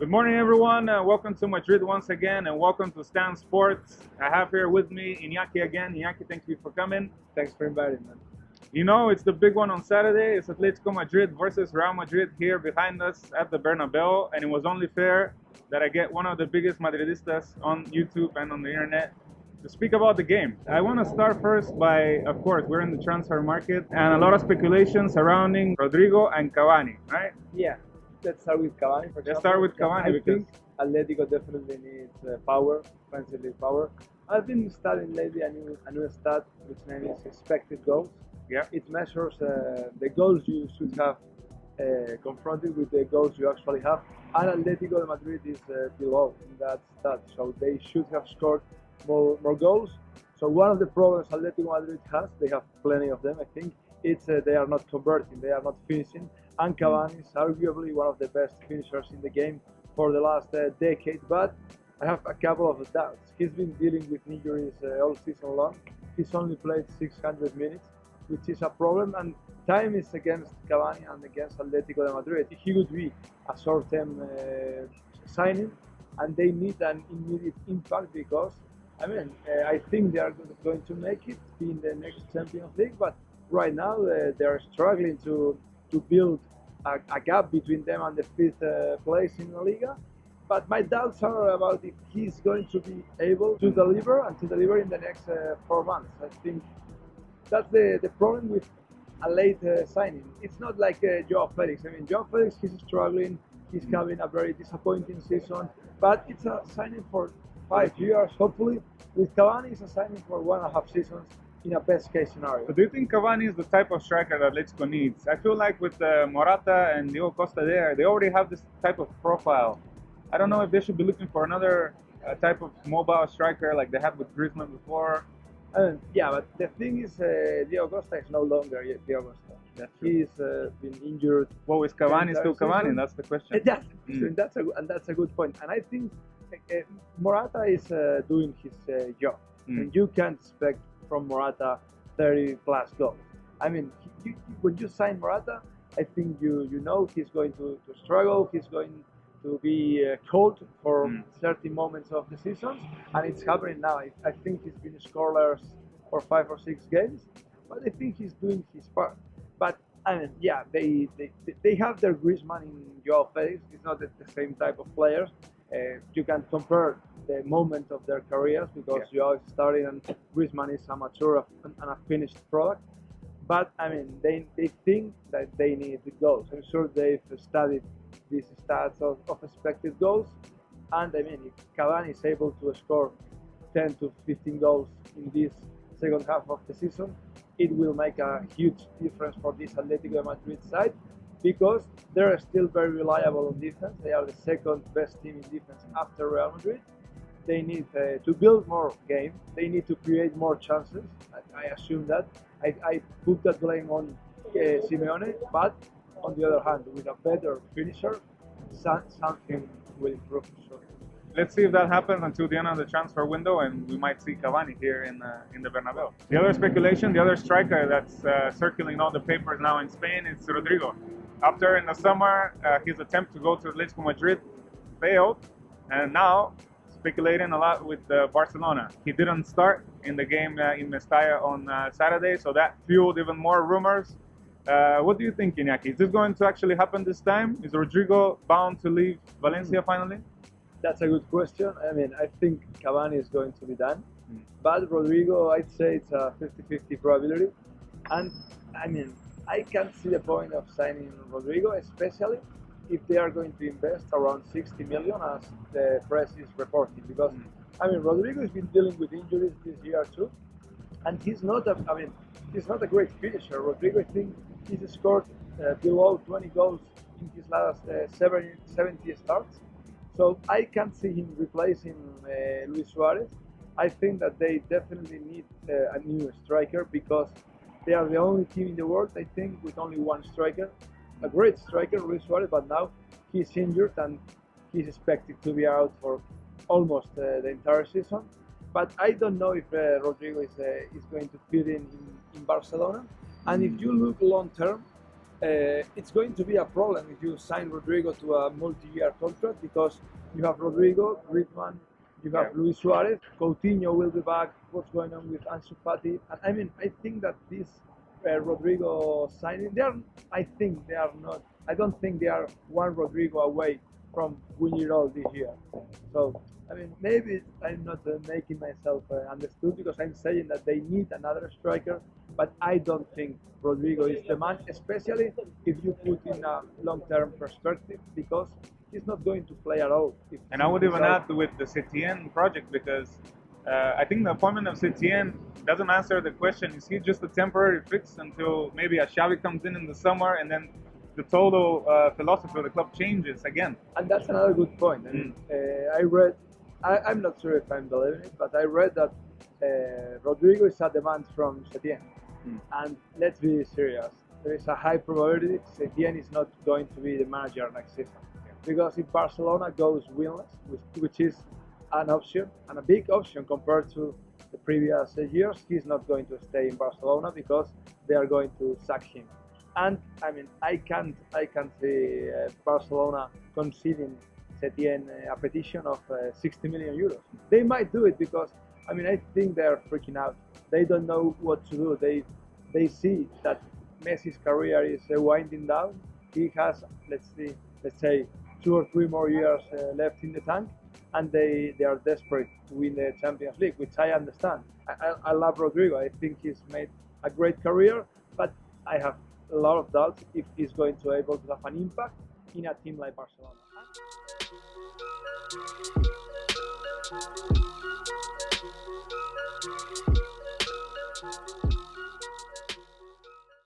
Good morning, everyone. Welcome to Madrid once again, and welcome to Stan Sports. I have here with me Iñaki again. Iñaki, thank you for coming. Thanks for inviting me. You know, it's the big one on Saturday. It's Atletico Madrid versus Real Madrid here behind us at the Bernabeu, and it was only fair that I get one of the biggest Madridistas on YouTube and on the internet to speak about the game. I want to start first by, of course, we're in the transfer market, and a lot of speculation surrounding Rodrigo and Cavani, right? Yeah, let's start with Cavani. Let's start with Cavani I because think Atletico definitely needs power, offensively power. I've been studying lately a new stat which name is expected goals. yeah, It measures the goals you should have confronted with the goals you actually have. And Atletico de Madrid is below in that stat, so they should have scored more goals. So one of the problems Atletico Madrid has, they have plenty of them, I think, it's they are not converting, they are not finishing. And Cavani is arguably one of the best finishers in the game for the last decade, but I have a couple of doubts. He's been dealing with injuries all season long. He's only played 600 minutes, which is a problem, and time is against Cavani and against Atletico de Madrid. He would be a short-term signing, and they need an immediate impact because, I think they are going to make it, be in the next Champions League, but right now they are struggling to build a gap between them and the fifth place in LaLiga. But my doubts are about if he's going to be able to deliver and to deliver in the next 4 months. I think that's the problem with a late signing. It's not like Joao Felix. Joao Felix, he's struggling. He's having a very disappointing season, but it's a signing for 5 years, hopefully. With Cavani, it's a signing for 1.5 seasons in a best case scenario. So do you think Cavani is the type of striker that Atletico needs? I feel like with Morata and Diego Costa there, they already have this type of profile. I don't know if they should be looking for another type of mobile striker like they had with Griezmann before. Yeah, but the thing is, Diego Costa is no longer Diego Costa. That's true. He's been injured. Well, is Cavani entire still Cavani? season. That's the question. That's a good point. And I think Morata is doing his job. And you can't expect from Morata 30 plus goals. When you sign Morata, I think you know he's going to struggle. He's going to be cold for certain moments of the season, and it's happening now. I think he's been scoreless for 5 or 6 games, but I think he's doing his part. But they have their Griezmann in Joao Felix. It's not the same type of players. You can compare the moment of their careers because Joao is starting and Griezmann is a mature and a finished product. But they think that they need the goals. I'm sure they've studied these stats of expected goals, and if Cavani is able to score 10 to 15 goals in this second half of the season, it will make a huge difference for this Atletico de Madrid side because they're still very reliable on defense. They are the second best team in defense after Real Madrid. They need to build more game. They need to create more chances. I assume that. I put that blame on Simeone, but on the other hand, with a better finisher, something will improve. So. Let's see if that happens until the end of the transfer window, and we might see Cavani here in the Bernabeu. The other speculation, the other striker that's circulating all the papers now in Spain is Rodrigo. After in the summer, his attempt to go to Atletico Madrid failed, and now speculating a lot with Barcelona. He didn't start in the game in Mestalla on Saturday, so that fueled even more rumors. What do you think, Iñaki? Is this going to actually happen this time? Is Rodrigo bound to leave Valencia finally? That's a good question. I think Cavani is going to be done, but Rodrigo, I'd say it's a 50-50 probability. And I can't see the point of signing Rodrigo, especially if they are going to invest around 60 million as the press is reporting, because Rodrigo has been dealing with injuries this year too, and he's not a great finisher. Rodrigo, I think he's scored below 20 goals in his last 70 starts, so I can't see him replacing Luis Suarez. I think that they definitely need a new striker because they are the only team in the world, I think, with only one striker. A great striker, Luis Suarez, but now he's injured and he's expected to be out for almost the entire season. But I don't know if Rodrigo is going to fit in Barcelona. And if you look long term, it's going to be a problem if you sign Rodrigo to a multi-year contract because you have Rodrigo, Griezmann, you have Luis Suarez, Coutinho will be back. What's going on with Ansu Fati? And I mean, I think that this Rodrigo signing, I think they are not. I don't think they are one Rodrigo away from winning it all this year. So I mean, maybe I'm not making myself understood because I'm saying that they need another striker, but I don't think Rodrigo is the man, especially if you put in a long-term perspective, because he's not going to play at all. And I would even add with the Setien project, because I think the appointment of Setien doesn't answer the question, is he just a temporary fix until maybe a Xavi comes in the summer and then the total philosophy of the club changes again? And that's another good point. And I read, I'm not sure if I'm believing it, but I read that Rodrigo is a demand from Setien. And let's be serious, there is a high probability Setien is not going to be the manager next season. Because if Barcelona goes winless, which is an option, and a big option compared to the previous years, he's not going to stay in Barcelona because they are going to sack him. And I mean, I can't see Barcelona conceding Setien a petition of 60 million euros. They might do it because, I mean, I think they're freaking out. They don't know what to do. They see that Messi's career is winding down. He has, let's say, 2 or 3 more years left in the tank, and they are desperate to win the Champions League, which I understand. I love Rodrigo. I think he's made a great career, but I have a lot of doubts if he's going to be able to have an impact in a team like Barcelona.